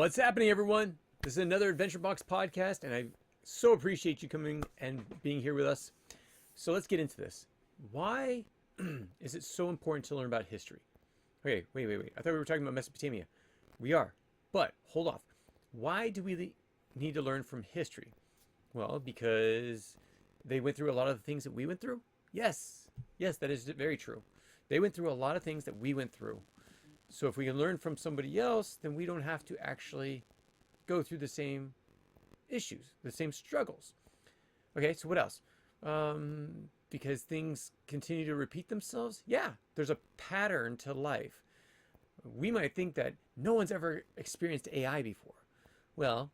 What's happening, everyone? This is another Adventure Box podcast, and I so appreciate you coming and being here with us. So let's get into this. Why is it so important to learn about history? Okay, wait. I thought we were talking about Mesopotamia. We are, but hold off. Why do we need to learn from history? Well, because they went through a lot of the things that we went through. Yes, that is very true. They went through a lot of things that we went through. So if we can learn from somebody else, then we don't have to actually go through the same issues, the same struggles. Okay, so what else? Because things continue to repeat themselves? Yeah, there's a pattern to life. We might think that no one's ever experienced AI before. Well,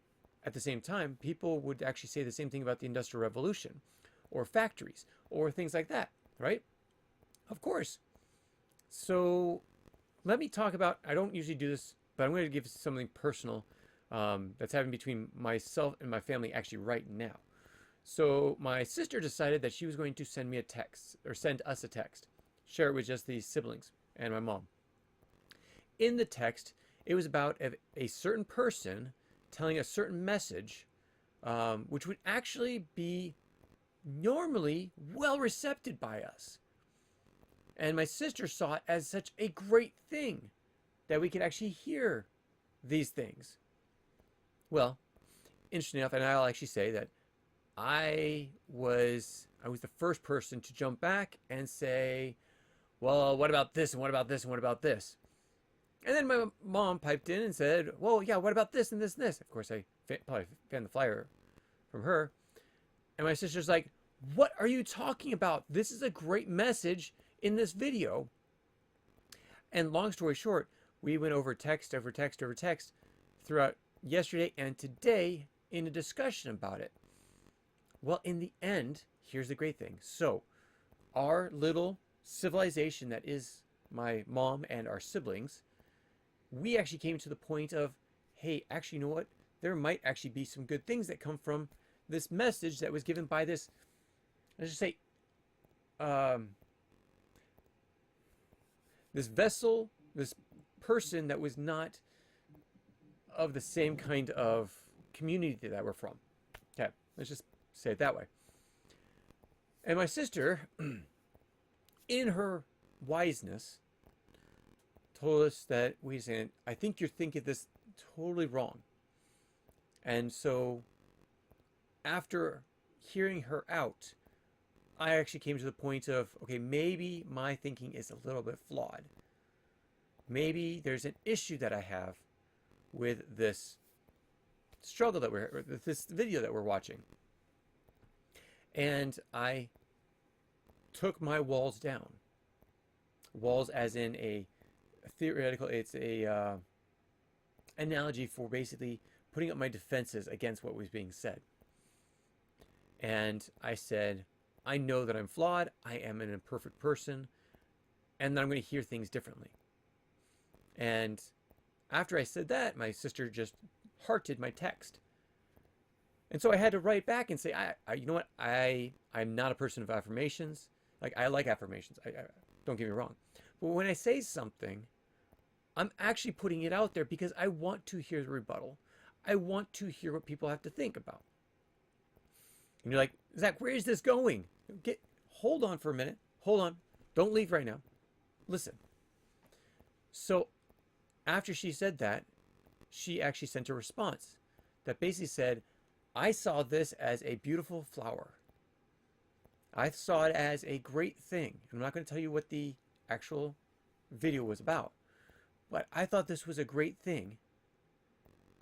at the same time, people would actually say the same thing about the Industrial Revolution or factories or things like that, right? Of course. So let me talk about, I don't usually do this, but I'm going to give something personal that's happening between myself and my family actually right now. So my sister decided that she was going to send me a text, or send us a text, share it with just the siblings and my mom. In the text, it was about a certain person telling a certain message, which would actually be normally well received by us. And my sister saw it as such a great thing that we could actually hear these things. Well, interesting enough, and I'll actually say that I was the first person to jump back and say, well, what about this and what about this and what about this? And then my mom piped in and said, well, yeah, what about this and this and this? Of course, I probably found the flyer from her. And my sister's like, what are you talking about? This is a great message in this video. And long story short, we went over text throughout yesterday and today in a discussion about it. Well, in the end, here's the great thing. So our little civilization that is my mom and our siblings, we actually came to the point of, hey, actually, you know what? There might actually be some good things that come from this message that was given by this, let's just say, this vessel, this person that was not of the same kind of community that we're from. Okay, let's just say it that way. And my sister, in her wiseness, told us that, wait a second, I think you're thinking this totally wrong. And so after hearing her out, I actually came to the point of, okay, maybe my thinking is a little bit flawed. Maybe there's an issue that I have with this struggle that this video that we're watching. And I took my walls down. Walls as in a theoretical, it's a analogy for basically putting up my defenses against what was being said. And I said, I know that I'm flawed, I am an imperfect person, and that I'm going to hear things differently. And after I said that, my sister just hearted my text. And so I had to write back and say, you know what, I'm not a person of affirmations. Like, I like affirmations, don't get me wrong. But when I say something, I'm actually putting it out there because I want to hear the rebuttal. I want to hear what people have to think about. And you're like, Zach, where is this going? Hold on for a minute. Hold on. Don't leave right now. Listen. So after she said that, she actually sent a response that basically said, I saw this as a beautiful flower. I saw it as a great thing. I'm not going to tell you what the actual video was about, but I thought this was a great thing.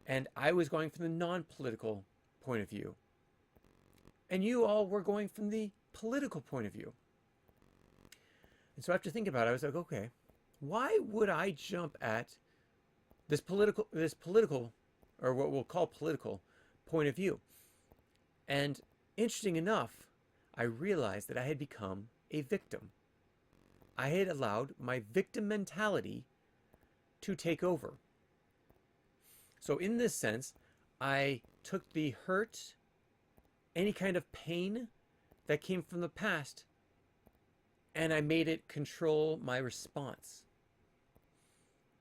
And I was going from the non-political point of view. And you all were going from the political point of view. And so after thinking about it, I was like, okay, why would I jump at this political, or what we'll call political point of view? And interesting enough, I realized that I had become a victim. I had allowed my victim mentality to take over. So in this sense, I took the hurt, any kind of pain that came from the past, and I made it control my response.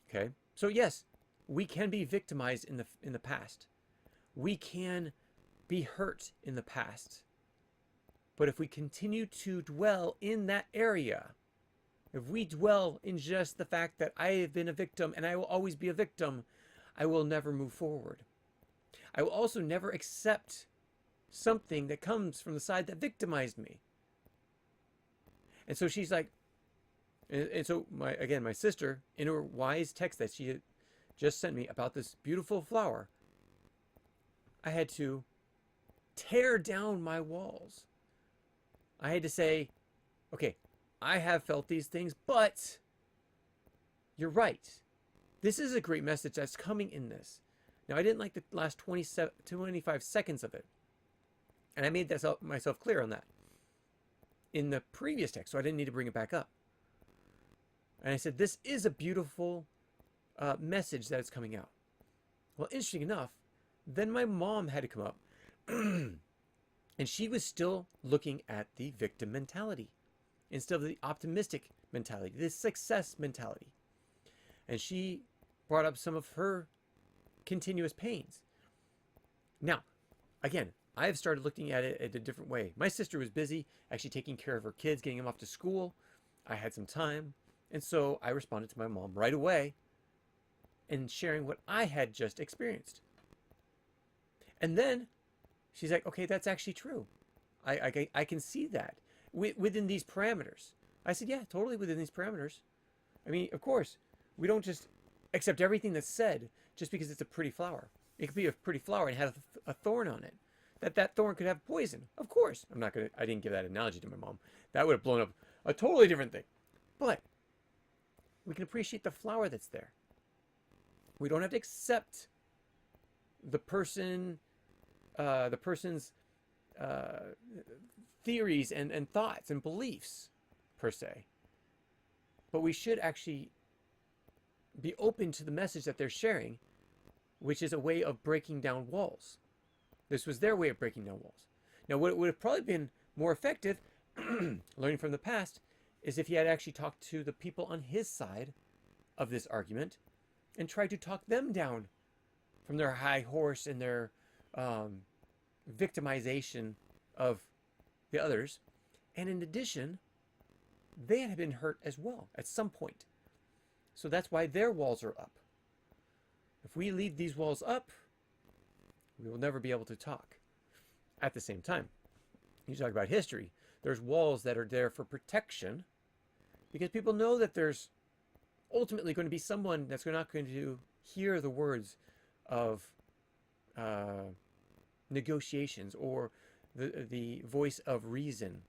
Okay? So yes, we can be victimized in the past. We can be hurt in the past. But if we continue to dwell in that area, if we dwell in just the fact that I have been a victim and I will always be a victim, I will never move forward. I will also never accept something that comes from the side that victimized me. And so she's like, and so my sister, in her wise text that she had just sent me about this beautiful flower, I had to tear down my walls. I had to say, okay, I have felt these things, but you're right. This is a great message that's coming in this. Now, I didn't like the last 25 seconds of it. And I made myself clear on that in the previous text, so I didn't need to bring it back up. And I said, this is a beautiful message that is coming out. Well, interesting enough, then my mom had to come up. And she was still looking at the victim mentality instead of the optimistic mentality, the success mentality. And she brought up some of her continuous pains. Now, again, I've started looking at it in a different way. My sister was busy actually taking care of her kids, getting them off to school. I had some time. And so I responded to my mom right away and sharing what I had just experienced. And then she's like, okay, that's actually true. I can see that within these parameters. I said, yeah, totally within these parameters. I mean, of course, we don't just accept everything that's said just because it's a pretty flower. It could be a pretty flower and have a thorn on it. That thorn could have poison. Of course. I didn't give that analogy to my mom. That would have blown up a totally different thing. But we can appreciate the flower that's there. We don't have to accept the person's theories and thoughts and beliefs per se. But we should actually be open to the message that they're sharing, which is a way of breaking down walls. This was their way of breaking down walls. Now, what would have probably been more effective, learning from the past, is if he had actually talked to the people on his side of this argument and tried to talk them down from their high horse and their victimization of the others. And in addition, they had been hurt as well at some point. So that's why their walls are up. If we leave these walls up, we will never be able to talk. At the same time, you talk about history, there's walls that are there for protection because people know that there's ultimately going to be someone that's not going to hear the words of negotiations or the voice of reason.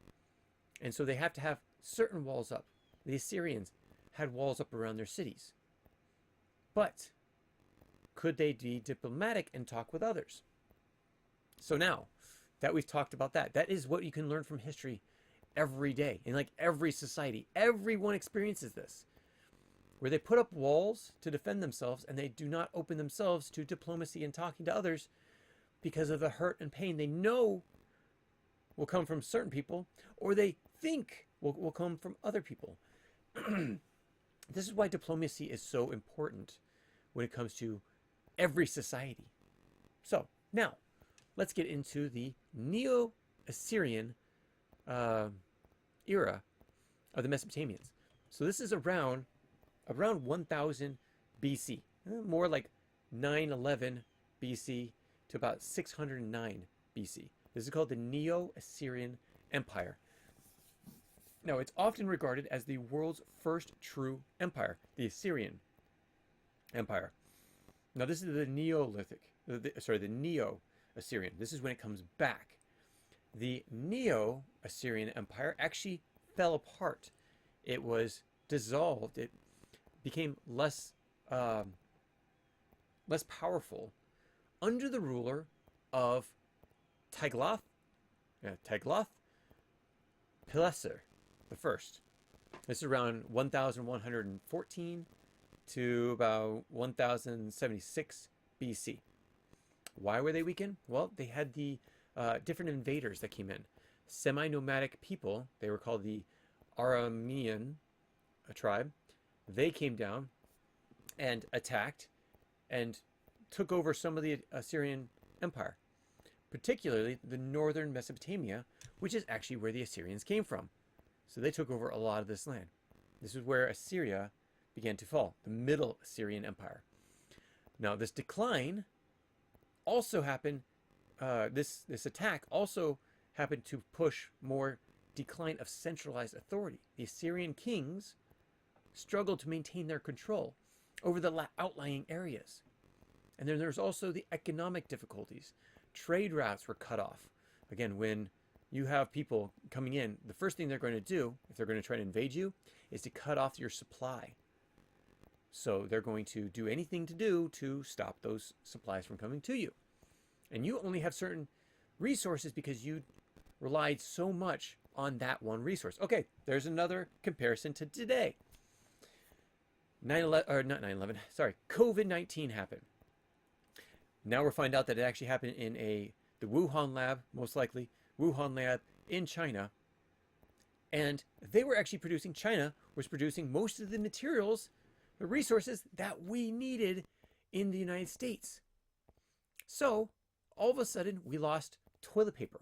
And so they have to have certain walls up. The Assyrians had walls up around their cities. But could they be diplomatic and talk with others? So now that we've talked about that, that is what you can learn from history every day. In like every society, everyone experiences this, where they put up walls to defend themselves and they do not open themselves to diplomacy and talking to others because of the hurt and pain they know will come from certain people or they think will come from other people. This is why diplomacy is so important when it comes to every society. So now let's get into the Neo-Assyrian era of the Mesopotamians. So this is around 1000 BC, more like 911 BC to about 609 BC. This is called the Neo-Assyrian Empire. Now, it's often regarded as the world's first true empire, the Assyrian Empire. Now, this is the Neolithic, the Neo-Assyrian. This is when it comes back. The Neo-Assyrian Empire actually fell apart. It was dissolved. It became less powerful under the ruler of Tiglath-Pileser I. This is around 1114 to about 1076 BC. Why were they weakened? Well, they had the different invaders that came in. Semi-nomadic people, they were called the Aramean tribe. They came down and attacked and took over some of the Assyrian Empire, particularly the northern Mesopotamia, which is actually where the Assyrians came from. So they took over a lot of this land. This is where Assyria began to fall, the Middle Assyrian Empire. Now, this decline also happened, this attack also happened to push more decline of centralized authority. The Assyrian kings struggled to maintain their control over the outlying areas. And then there's also the economic difficulties. Trade routes were cut off. Again, when you have people coming in, the first thing they're going to do, if they're going to try to invade you, is to cut off your supply. So they're going to do anything to stop those supplies from coming to you. And you only have certain resources because you relied so much on that one resource. Okay, there's another comparison to today. COVID-19 happened. Now we'll find out that it actually happened in the Wuhan lab, most likely, Wuhan lab in China. And they were actually China was producing most of the materials, the resources that we needed in the United States. So all of a sudden we lost toilet paper,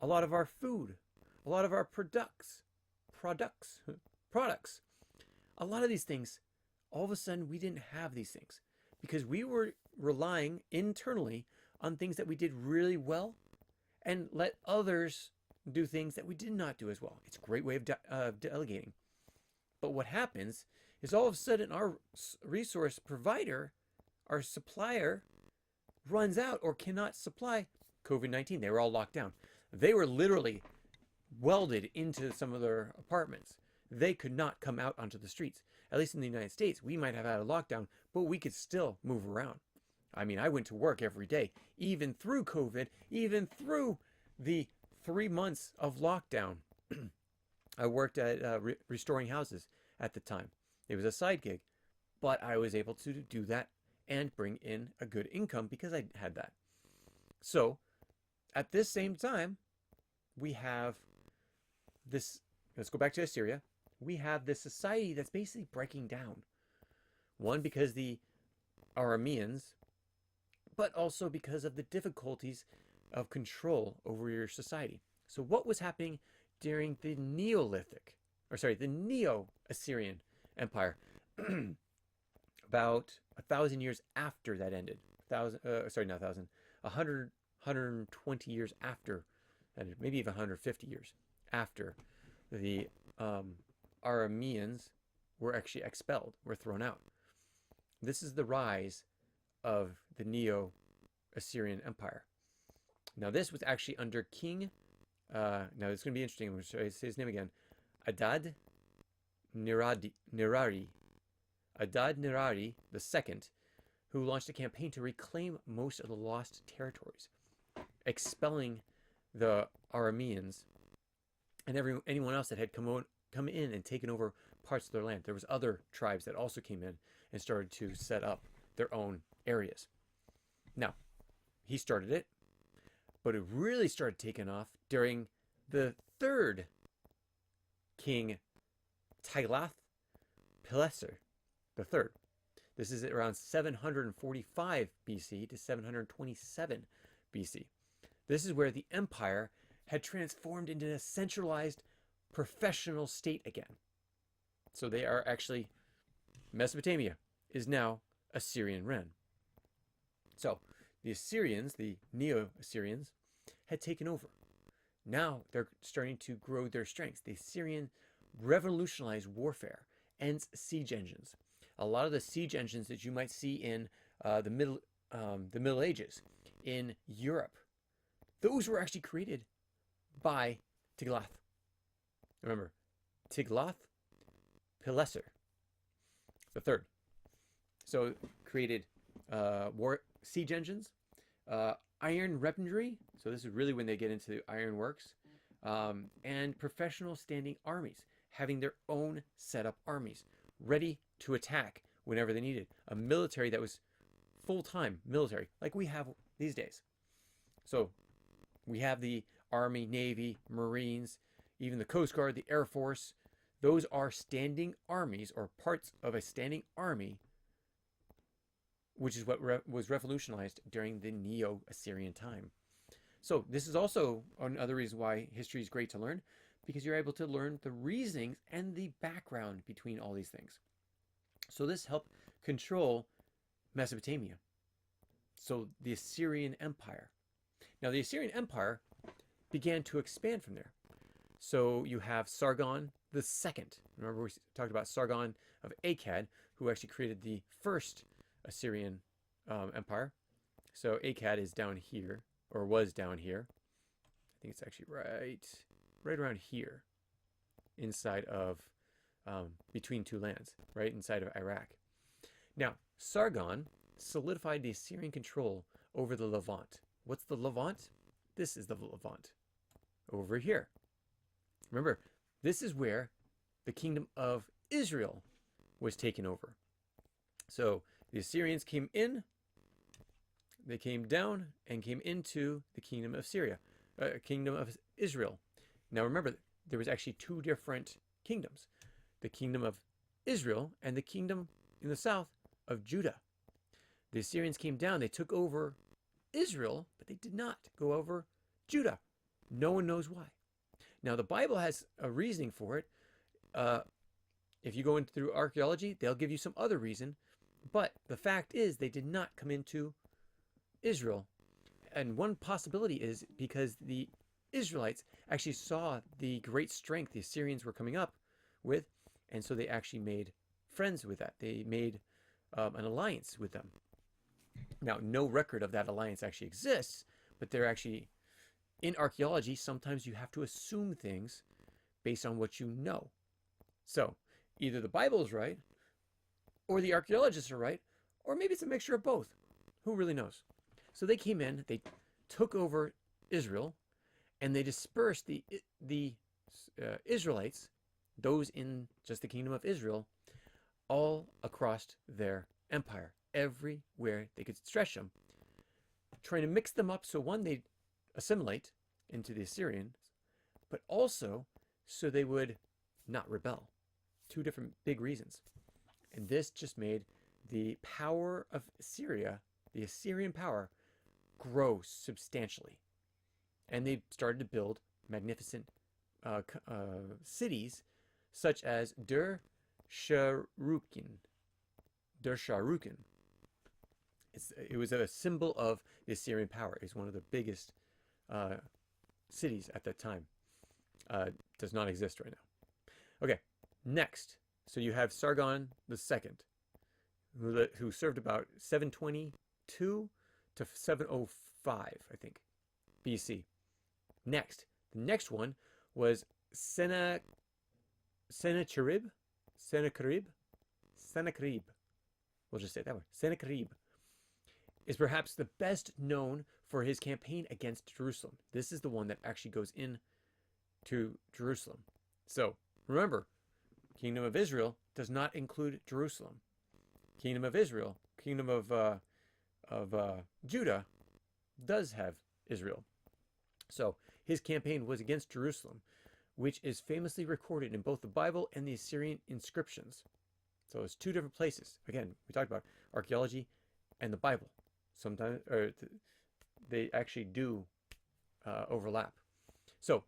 a lot of our food, a lot of our products, a lot of these things. All of a sudden we didn't have these things because we were relying internally on things that we did really well and let others do things that we did not do as well. It's a great way of delegating. But what happens is all of a sudden our resource provider, our supplier, runs out or cannot supply. COVID-19, they were all locked down. They were literally welded into some of their apartments. They could not come out onto the streets. At least in the United States, we might have had a lockdown, but we could still move around. I mean, I went to work every day, even through COVID, even through the 3 months of lockdown. I worked at restoring houses at the time. It was a side gig, but I was able to do that and bring in a good income because I had that. So at this same time, we have this, let's go back to Assyria. We have this society that's basically breaking down. One, because the Arameans, but also because of the difficulties of control over your society. So what was happening during the the Neo-Assyrian Empire? About 1,000 years after that ended. 120 years after, maybe even 150 years after the Arameans were actually expelled, were thrown out. This is the rise of the Neo-Assyrian Empire. Now this was actually under King, now it's going to be interesting, I'm going to say his name again, Adad-nirari II, who launched a campaign to reclaim most of the lost territories, expelling the Arameans and anyone else that had come in and taken over parts of their land. There was other tribes that also came in and started to set up their own areas. Now, he started it, but it really started taking off during the third king, Tiglath-Pileser III. This is around 745 BC to 727 BC. This is where the empire had transformed into a centralized professional state again. So they are actually, Mesopotamia is now Assyrian Ren. So the Assyrians, the Neo-Assyrians, had taken over. Now they're starting to grow their strengths. The Assyrian revolutionized warfare and siege engines. A lot of the siege engines that you might see in the Middle Ages in Europe, those were actually created by Tiglath. Remember, Tiglath-Pileser III. So created war siege engines, iron weaponry. So this is really when they get into ironworks, and professional standing armies, having their own set up armies, ready to attack whenever they needed. A military that was full-time military, like we have these days. So we have the Army, Navy, Marines, even the Coast Guard, the Air Force. Those are standing armies or parts of a standing army which is what was revolutionized during the Neo-Assyrian time. So this is also another reason why history is great to learn, because you're able to learn the reasonings and the background between all these things. So this helped control Mesopotamia. So the Assyrian Empire. Now the Assyrian Empire began to expand from there. So you have Sargon the Second. Remember we talked about Sargon of Akkad, who actually created the first Assyrian empire. So Akkad is down here, or was down here. I think it's actually right around here, inside of, between two lands, right inside of Iraq. Now, Sargon solidified the Assyrian control over the Levant. What's the Levant? This is the Levant, over here. Remember, this is where the kingdom of Israel was taken over. So the Assyrians came in, they came down, and came into the kingdom of Syria, kingdom of Israel. Now remember, there was actually two different kingdoms, the kingdom of Israel and the kingdom in the south of Judah. The Assyrians came down, they took over Israel, but they did not go over Judah. No one knows why. Now the Bible has a reasoning for it. If you go in through archaeology, they'll give you some other reason, but the fact is they did not come into Israel. And one possibility is because the Israelites actually saw the great strength the Assyrians were coming up with, and so they actually made friends with that. They made an alliance with them. Now, no record of that alliance actually exists, but they're actually, in archaeology, sometimes you have to assume things based on what you know. So, either the Bible is right, or the archaeologists are right, or maybe it's a mixture of both. Who really knows? So they came in, they took over Israel, and they dispersed the Israelites, those in just the kingdom of Israel, all across their empire, everywhere they could stretch them, trying to mix them up so one, they'd assimilate into the Assyrians, but also so they would not rebel. Two different big reasons. And this just made the power of Syria, the Assyrian power, grow substantially. And they started to build magnificent cities such as Dur-Sharrukin. It was a symbol of the Assyrian power. It's one of the biggest cities at that time. Does not exist right now. Okay, next. So you have Sargon the Second, who served about 722 to 705, I think, BC. Next, the next one was Sennacherib. We'll just say it that way. Sennacherib is perhaps the best known for his campaign against Jerusalem. This is the one that actually goes in to Jerusalem. So remember, Kingdom of Israel does not include Jerusalem. Kingdom of Israel, Kingdom of Judah does have Israel. So his campaign was against Jerusalem, which is famously recorded in both the Bible and the Assyrian inscriptions. So it's two different places. Again, we talked about archaeology and the Bible. Sometimes they actually do overlap. So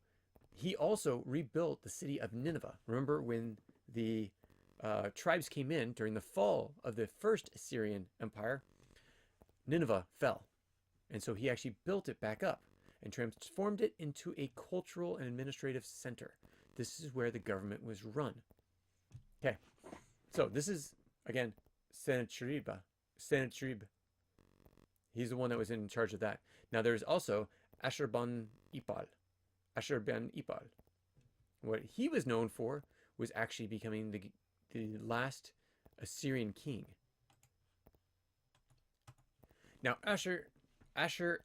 he also rebuilt the city of Nineveh. Remember when the tribes came in during the fall of the first Assyrian Empire, Nineveh fell. And so he actually built it back up and transformed it into a cultural and administrative center. This is where the government was run. Okay, so this is, again, Sennacherib. He's the one that was in charge of that. Now there's also Ashurnasirpal. What he was known for was actually becoming the last Assyrian king. Now Ashurnasirpal,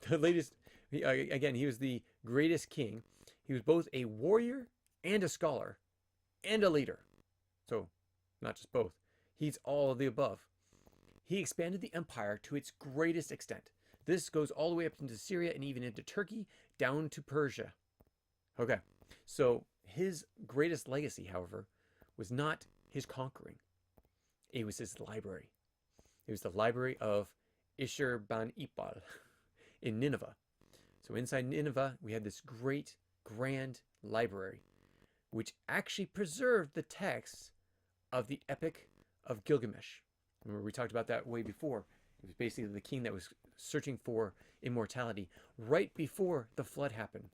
the latest, again, he was the greatest king. He was both a warrior and a scholar and a leader. So, not just both. He's all of the above. He expanded the empire to its greatest extent. This goes all the way up into Syria and even into Turkey, down to Persia. Okay, so His greatest legacy, however, was not his conquering. It was his library. It was the library of Ashurnasirpal in Nineveh. So inside Nineveh, we had this great, grand library, which actually preserved the texts of the Epic of Gilgamesh. Remember, we talked about that way before. It was basically the king that was searching for immortality right before the flood happened.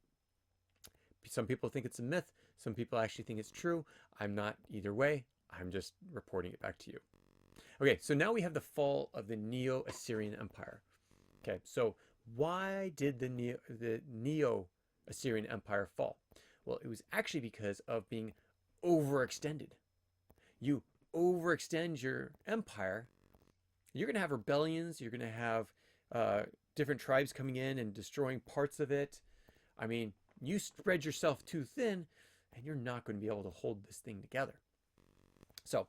Some people think it's a myth. Some people actually think it's true. I'm not either way. I'm just reporting it back to you. Okay, so now we have the fall of the Neo-Assyrian Empire. Okay, so why did the Neo-Assyrian Empire fall? Well, it was actually because of being overextended. You overextend your empire, you're going to have rebellions. You're going to have different tribes coming in and destroying parts of it. I mean, you spread yourself too thin, and you're not going to be able to hold this thing together. So,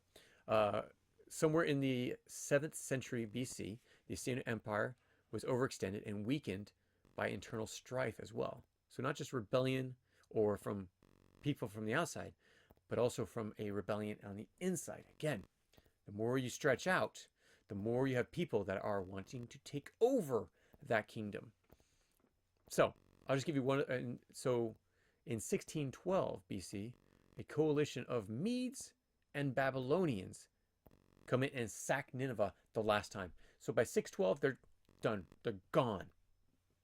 somewhere in the 7th century BC, the Assyrian Empire was overextended and weakened by internal strife as well. So not just rebellion or from people from the outside, but also from a rebellion on the inside. Again, the more you stretch out, the more you have people that are wanting to take over that kingdom. So I'll just give you one. So in 1612 BC, a coalition of Medes and Babylonians come in and sack Nineveh the last time. So by 612, they're done. They're gone.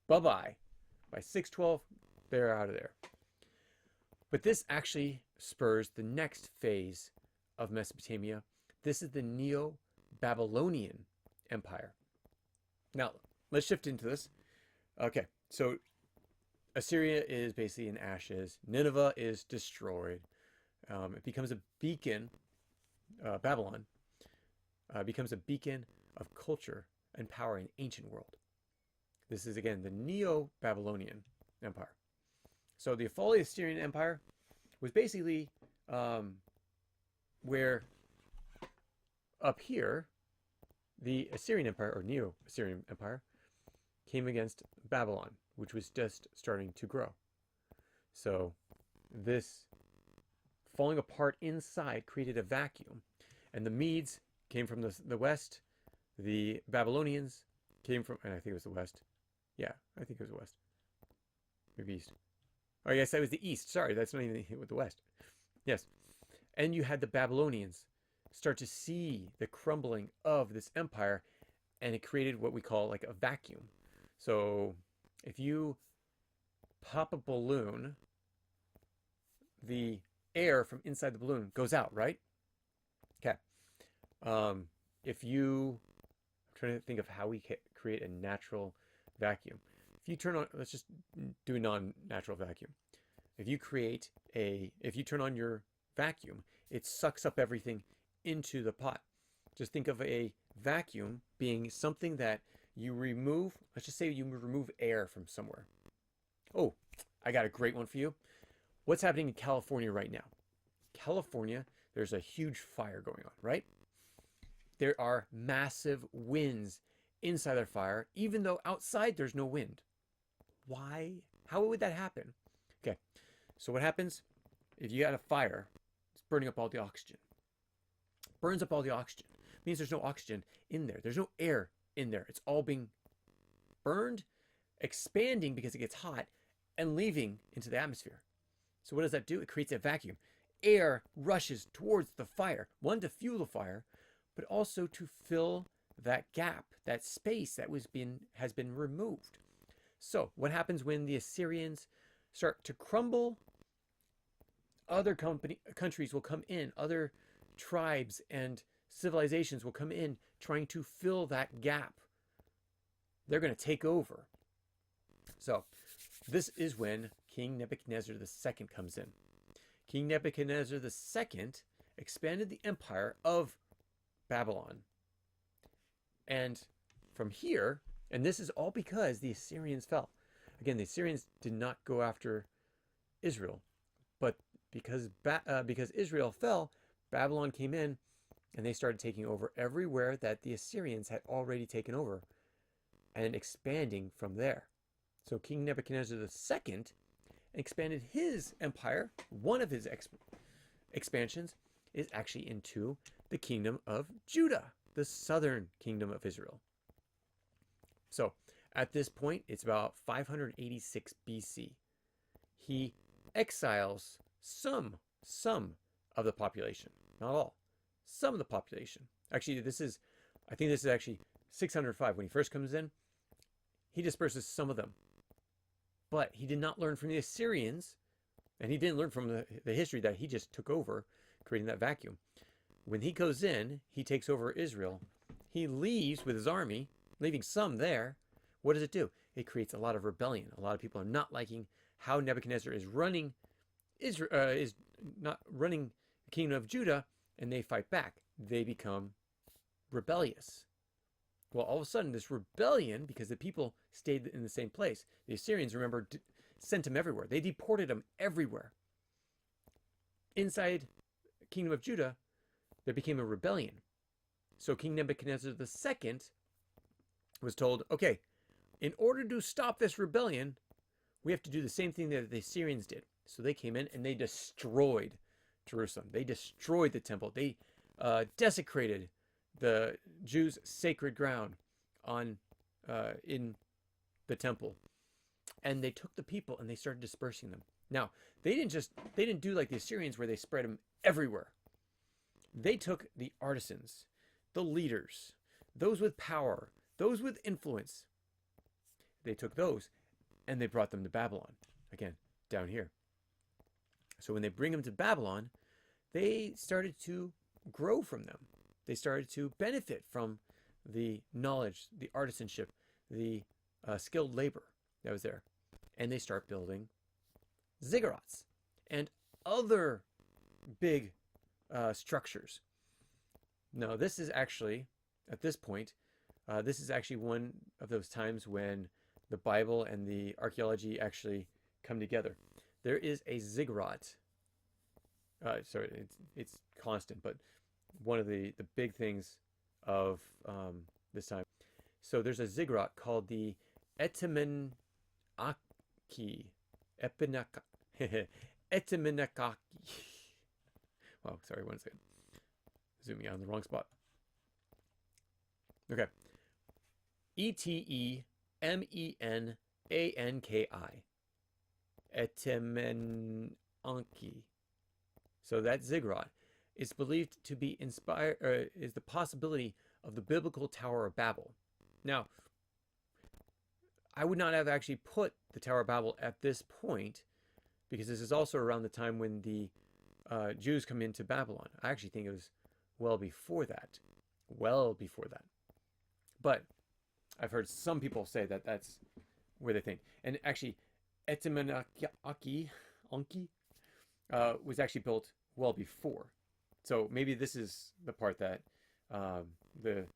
Bye-bye. By 612, they're out of there. But this actually spurs the next phase of Mesopotamia. This is the Neo-Babylonian Empire. Now, let's shift into this. Okay, so Assyria is basically in ashes. Nineveh is destroyed. It becomes a beacon, Babylon becomes a beacon of culture and power in the ancient world. This is, again, the Neo-Babylonian Empire. So the fall of the Assyrian Empire was basically where up here, the Assyrian Empire, or Neo-Assyrian Empire, came against Babylon, which was just starting to grow. So this falling apart inside created a vacuum. And the Medes came from the west. The Babylonians came from, and I think it was the west. Yeah, I think it was the west. Maybe east. Oh, yes, that was the east. Sorry, that's not even with the west. Yes. And you had the Babylonians start to see the crumbling of this empire, and it created what we call like a vacuum. So if you pop a balloon, the air from inside the balloon goes out, right? Okay. If you, I'm trying to think of how we create a natural vacuum. If you turn on, let's just do a non-natural vacuum. If you turn on your vacuum, it sucks up everything into the pot. Just think of a vacuum being something that you remove. Let's just say you remove air from somewhere. Oh, I got a great one for you. What's happening in California right now? California, there's a huge fire going on, right? There are massive winds inside their fire, even though outside there's no wind. Why? How would that happen? Okay, so what happens if you got a fire? It's burning up all the oxygen. Burns up all the oxygen. It means there's no oxygen in there. There's no air in there. It's all being burned, expanding because it gets hot, and leaving into the atmosphere. So what does that do? It creates a vacuum. Air rushes towards the fire, one, to fuel the fire, but also to fill that gap, that space that has been removed. So what happens when the Assyrians start to crumble? Other countries will come in, other tribes and civilizations will come in trying to fill that gap. They're going to take over. So this is when King Nebuchadnezzar II comes in. King Nebuchadnezzar II expanded the empire of Babylon. And from here, and this is all because the Assyrians fell. Again, the Assyrians did not go after Israel, but because Israel fell, Babylon came in and they started taking over everywhere that the Assyrians had already taken over and expanding from there. So King Nebuchadnezzar II and expanded his empire. One of his expansions is actually into the kingdom of Judah, the southern kingdom of Israel. So at this point, it's about 586 BC. He exiles some of the population, not all, some of the population. Actually, I think this is actually 605 when he first comes in. He disperses some of them, but he did not learn from the Assyrians, and he didn't learn from the history that he just took over, creating that vacuum. When he goes in, he takes over Israel. He leaves with his army, leaving some there. What does it do? It creates a lot of rebellion. A lot of people are not liking how Nebuchadnezzar is running Israel, is not running the kingdom of Judah, and they fight back. They become rebellious. Well, all of a sudden, this rebellion, because the people stayed in the same place, the Assyrians, remember, sent them everywhere. They deported them everywhere. Inside the kingdom of Judah, there became a rebellion. So King Nebuchadnezzar II was told, okay, in order to stop this rebellion, we have to do the same thing that the Assyrians did. So they came in and they destroyed Jerusalem. They destroyed the temple. They desecrated the Jews' sacred ground in the temple. And they took the people and they started dispersing them. Now, they didn't do like the Assyrians where they spread them everywhere. They took the artisans, the leaders, those with power, those with influence. They took those and they brought them to Babylon. Again, down here. So when they bring them to Babylon, they started to grow from them. They started to benefit from the knowledge, the artisanship, the skilled labor that was there. And they start building ziggurats and other big structures. Now, this is actually, at this point, this is actually one of those times when the Bible and the archaeology actually come together. There is a ziggurat. Sorry, it's constant, but one of the big things of this time. So there's a ziggurat called the Etemenaki. Etemenakaki. Wow, sorry, 1 second. Zooming out on the wrong spot. Okay. Etemenanki. Etemenanki. So that ziggurat is believed to be inspired, is the possibility of the biblical Tower of Babel. Now, I would not have actually put the Tower of Babel at this point, because this is also around the time when the Jews come into Babylon. I actually think it was well before that. Well before that. But I've heard some people say that that's where they think. And actually, Etemenanki was actually built well before. So maybe this is the part that the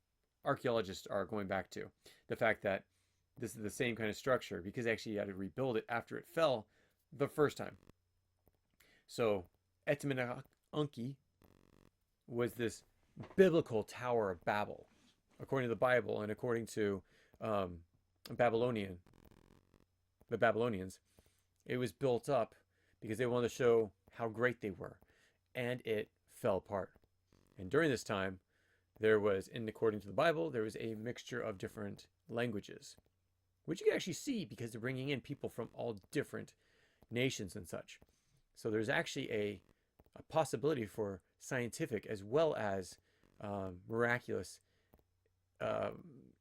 archaeologists are going back to. The fact that this is the same kind of structure, because actually you had to rebuild it after it fell the first time. So Etemenanki was this biblical Tower of Babel, according to the Bible and according to the Babylonians. It was built up because they wanted to show how great they were, and it fell apart. And during this time, there was, according to the Bible, there was a mixture of different languages, which you can actually see because they're bringing in people from all different nations and such. So there's actually a possibility for scientific as well as miraculous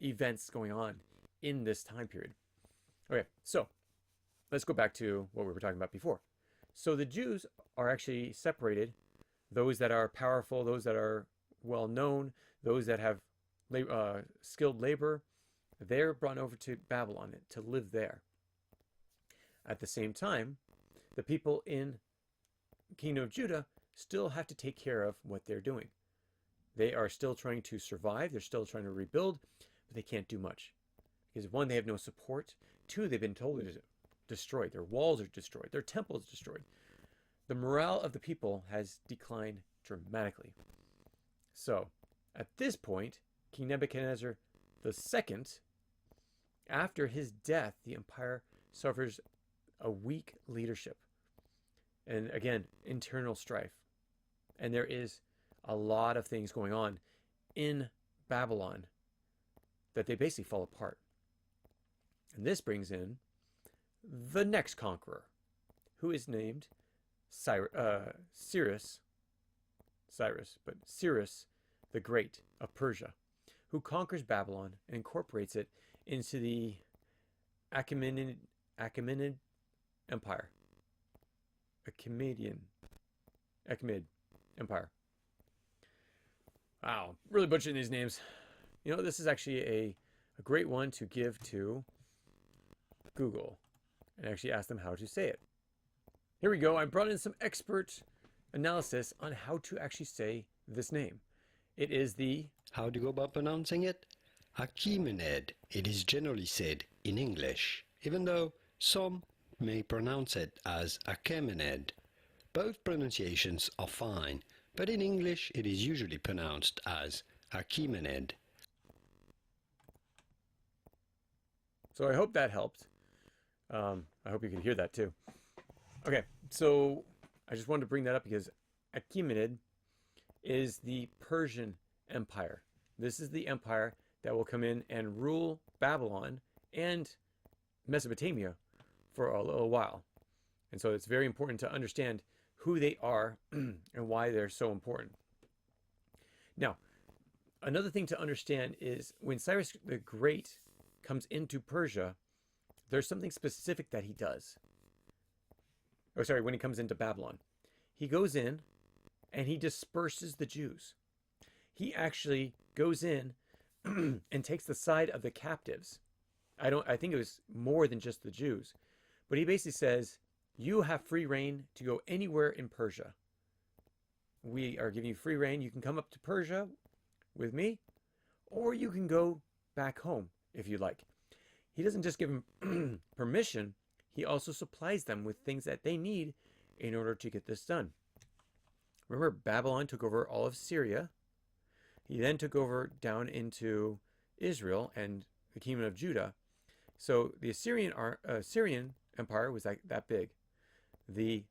events going on in this time period. Okay, so let's go back to what we were talking about before. So the Jews are actually separated. Those that are powerful, those that are well known, those that have skilled labor, they're brought over to Babylon to live there. At the same time, the people in the kingdom of Judah still have to take care of what they're doing. They are still trying to survive. They're still trying to rebuild, but they can't do much. Because one, they have no support. Two, they've been totally destroyed. Their walls are destroyed. Their temple is destroyed. The morale of the people has declined dramatically. So, at this point, King Nebuchadnezzar II, after his death, the empire suffers a weak leadership. And again, internal strife. And there is a lot of things going on in Babylon that they basically fall apart. And this brings in the next conqueror, who is named Cyrus the Great of Persia, who conquers Babylon and incorporates it into the Achaemenid Empire. Achaemenid Empire. Wow, really butchering these names. You know, this is actually a great one to give to Google and actually ask them how to say it. Here we go. I brought in some expert analysis on how to actually say this name. It is the... How do you go about pronouncing it? Achaemenid, it is generally said in English, even though some may pronounce it as Achaemenid. Both pronunciations are fine, but in English it is usually pronounced as Achaemenid. So I hope that helped. I hope you can hear that too. Okay, so I just wanted to bring that up because Achaemenid is the Persian Empire. This is the empire that will come in and rule Babylon and Mesopotamia for a little while. And so it's very important to understand who they are and why they're so important. Now, another thing to understand is when Cyrus the Great comes into Persia, there's something specific that he does. When he comes into Babylon. He goes in and he disperses the Jews. He actually goes in and takes the side of the captives. I think it was more than just the Jews. But he basically says, you have free reign to go anywhere in Persia. We are giving you free reign. You can come up to Persia with me, or you can go back home if you like. He doesn't just give them permission. He also supplies them with things that they need in order to get this done. Remember, Babylon took over all of Syria. He then took over down into Israel and the kingdom of Judah. So the Assyrian Empire was that big. The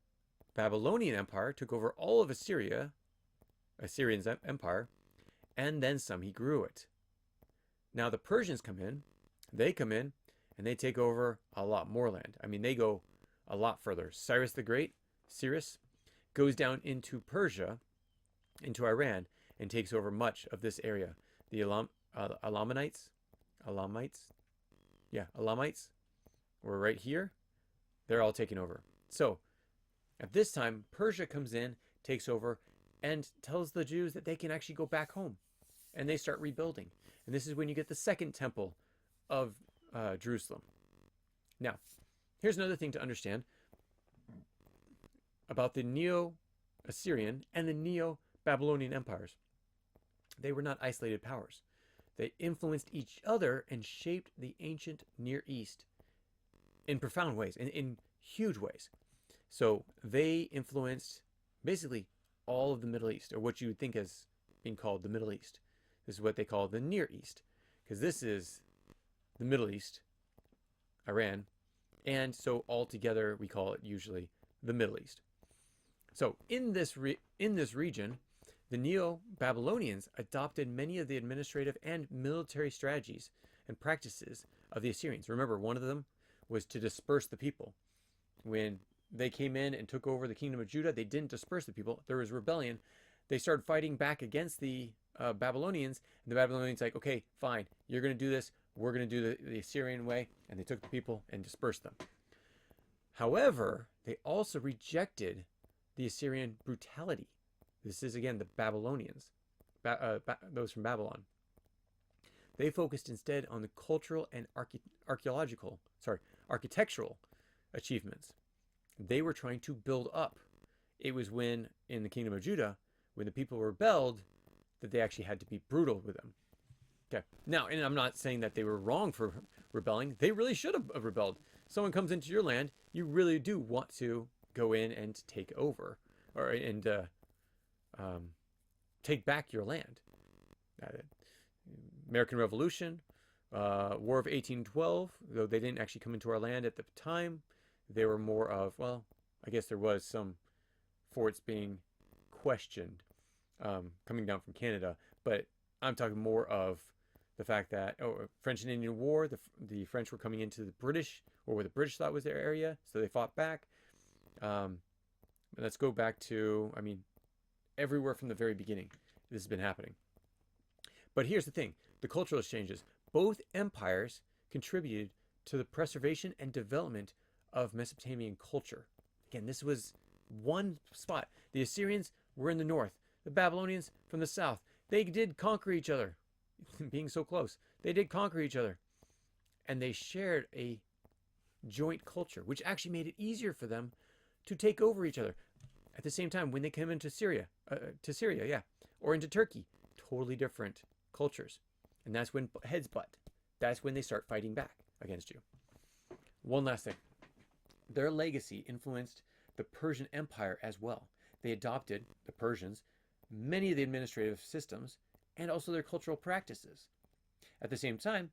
Babylonian Empire took over all of Assyrian Empire, and then some. He grew it. Now the Persians come in. They come in, and they take over a lot more land. I mean, they go a lot further. Cyrus the Great, Cyrus, goes down into Persia, into Iran, and takes over much of this area. The Elamites were right here. They're all taken over. So at this time, Persia comes in, takes over, and tells the Jews that they can actually go back home. And they start rebuilding. And this is when you get the second temple of Jerusalem. Now, here's another thing to understand about the Neo-Assyrian and the Neo-Babylonian empires. They were not isolated powers. They influenced each other and shaped the ancient Near East in profound ways, in huge ways. So they influenced basically all of the Middle East, or what you would think as being called the Middle East. This is what they call the Near East, because this is the Middle East, Iran, and so altogether we call it usually the Middle East. So in this region, the Neo-Babylonians adopted many of the administrative and military strategies and practices of the Assyrians. Remember, one of them was to disperse the people. When they came in and took over the kingdom of Judah, they didn't disperse the people. There was rebellion. They started fighting back against the Babylonians, and the Babylonians like, okay, fine, you're going to do this. We're going to do the Assyrian way, and they took the people and dispersed them. However, they also rejected the Assyrian brutality. This is, again, the Babylonians, those from Babylon. They focused instead on the cultural and architectural achievements. They were trying to build up. It was when, in the kingdom of Judah, when the people rebelled, that they actually had to be brutal with them. Okay. Now, and I'm not saying that they were wrong for rebelling. They really should have rebelled. Someone comes into your land, you really do want to go in and take over, and take back your land. American Revolution, War of 1812, though they didn't actually come into our land at the time, they were more of, well, I guess there was some forts being questioned coming down from Canada, but I'm talking more of the fact that French and Indian War, the French were coming into the British, or what the British thought was their area, so they fought back. Let's go back to, I mean, everywhere from the very beginning, this has been happening. But here's the thing, the cultural exchanges. Both empires contributed to the preservation and development of Mesopotamian culture. Again, this was one spot. The Assyrians were in the north, the Babylonians from the south. They did conquer each other, being so close. They did conquer each other. And they shared a joint culture, which actually made it easier for them to take over each other. At the same time, when they came into Syria, or into Turkey, totally different cultures. And that's when heads butt. That's when they start fighting back against you. One last thing. Their legacy influenced the Persian Empire as well. They adopted, the Persians, many of the administrative systems and also their cultural practices. At the same time,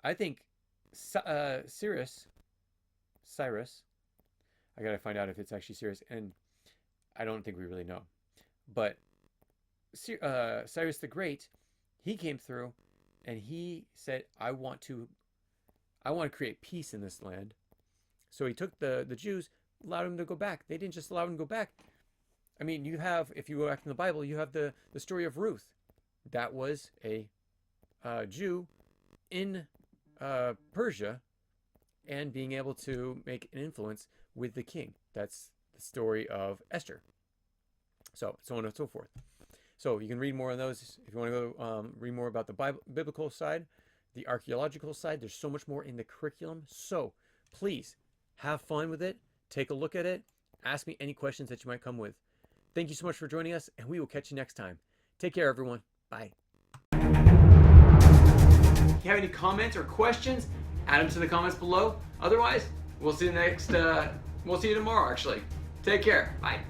I think Cyrus, I gotta find out if it's actually Cyrus, and I don't think we really know. But Cyrus the Great, he came through and he said, I want to create peace in this land. So he took the Jews, allowed them to go back. They didn't just allow them to go back. I mean, you have, if you go back in the Bible, you have the story of Ruth. That was a Jew in Persia and being able to make an influence with the king. That's the story of Esther. So on and so forth. So you can read more on those if you want to go read more about the biblical side, the archaeological side. There's so much more in the curriculum. So please have fun with it. Take a look at it. Ask me any questions that you might come with. Thank you so much for joining us, and we will catch you next time. Take care, everyone. Bye. If you have any comments or questions, add them to the comments below. Otherwise, we'll see you tomorrow, actually. Take care. Bye.